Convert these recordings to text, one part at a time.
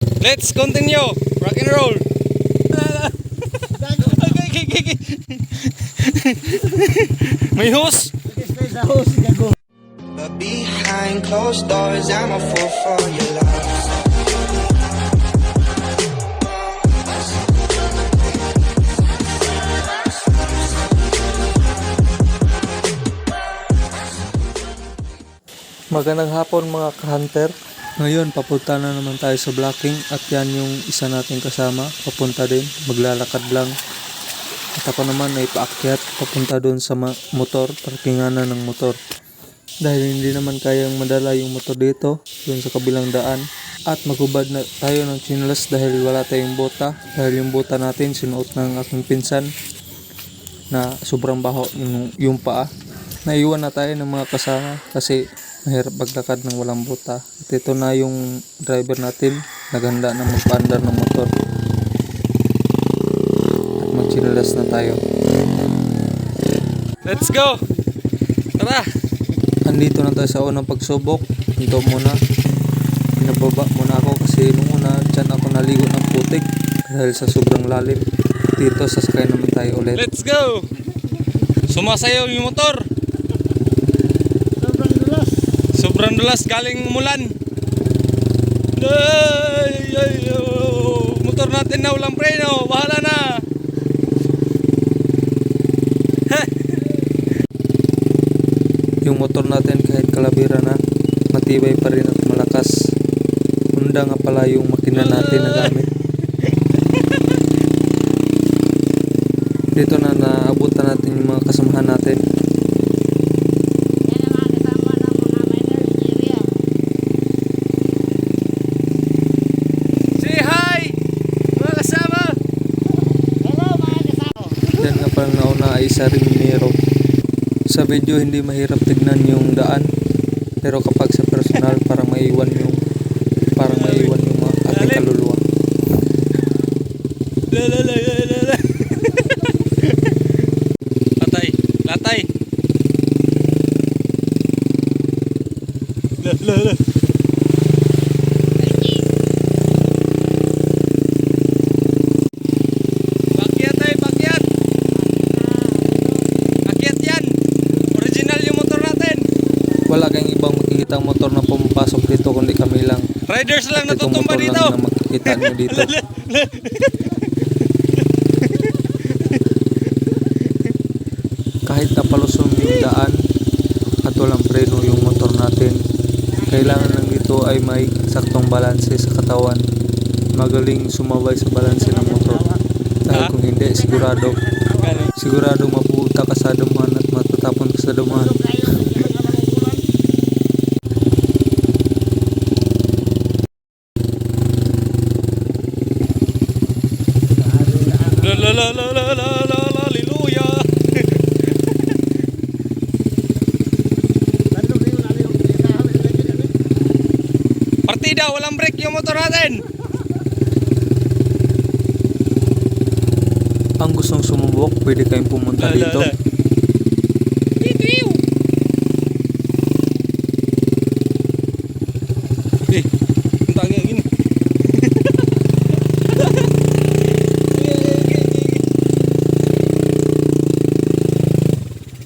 Let's continue. Rock and roll. May host. But behind closed doors, I'm a fool for your love. Magandang hapon mga ka-hunter. Ngayon papunta na naman tayo sa blocking at yan yung isa nating kasama. Papunta din, maglalakad lang. At ako naman ay paakyat papunta doon sa motor, parkingan na ng motor. Dahil hindi naman kayang madala yung motor dito, doon sa kabilang daan. At maghubad na tayo ng chinelas dahil wala tayong bota. Dahil yung bota natin sinuot ng aking pinsan na sobrang baho yung paa. Naiwan na tayo ng mga kasama kasi mahirap maglakad ng walang bota. At ito na yung driver natin, naghanda na magpaandar ng motor. At magchinelas na tayo. Let's go. Tara. Andito na tayo sa unang pagsubok. Ito muna. Pinababa muna ako kasi nung una dyan ako naligo ng putik dahil sa sobrang lalim. Dito sasakay naman tayo ulit. Let's go. Sumasayaw yung motor. Sobrang dulas galing umulan. Motor natin na walang preno. Bahala na. Yung motor natin kahit kalabira na, matibay pa rin at malakas. Honda nga pala yung makina natin na gamit. Dito na naabutan natin yung mga kasamahan natin. Say hi. Mga kasama. Yan nga palang nauna ay isa ring minero. Sa video hindi mahirap tignan yung daan, pero kapag sa personal parang maiwan yung mga ating kaluluwa. Latay. Latay. Pakyat tayo, pakyat. Pakyat yan. Original yung motor natin. Wala kang ibang makikitang motor na pumapasok dito kundi kami lang. Riders lang At itong natutumba motor dito. lang na makikita nyo dito. Kahit napalusong yung daan at walang preno yung motor natin, kailangan lang dito ay may saktong balanse sa katawan. Magaling sumabay sa balanse ng motor. Dahil kung hindi, sigurado mapupunta ka sa damuhan at matatapon ka sa damuhan. La la la la la la la la hallelujah. Partida, walang brake yung motor natin. Ang gustong sumubok, pwede kayong pumunta dito. Bitiw. Ang tangi gini.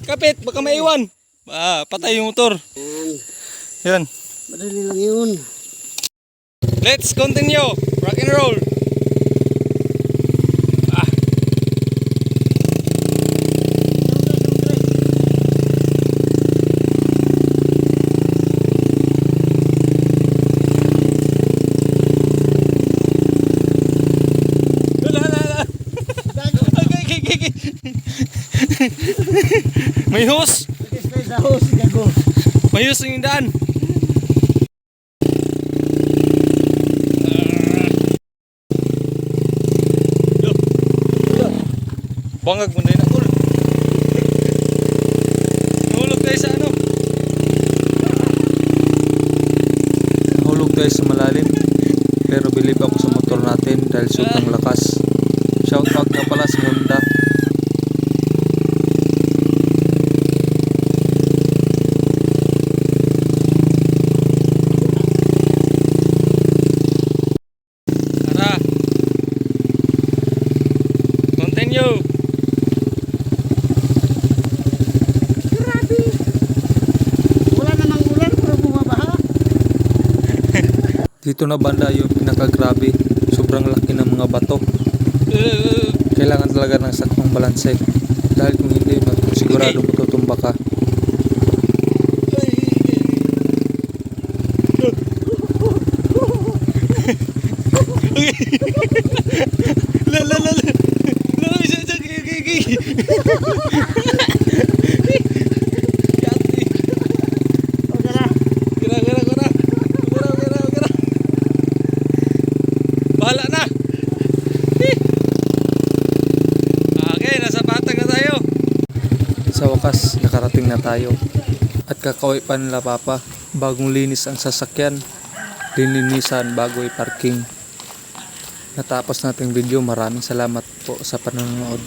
Kapit, baka maiwan. Patay yung motor. Yan. Madali lang yun. Let's continue. Rock and roll. May hose. Sa hose, gago. May hose yung daan. Bangag mo na yun ako. Nahulog tayo sa ano? Nahulog tayo sa malalim, pero believe ako sa motor natin dahil sobrang lakas. Shout out nga pala sa Honda. Dito na banda yung pinakagrabe. Sobrang laki ng mga bato. Kailangan talaga ng saktong balanse. Dahil kung hindi, sigurado matutumba ka. La la la la. La bisa gigi. Gara. Bahala na. Okay, nasa Batang na tayo. Sa wakas, nakarating na tayo. At kakauwi pa nila Papa. Bagong linis ang sasakyan. Lininisan bago i-parking. Natapos nating video. Maraming salamat po sa panonood.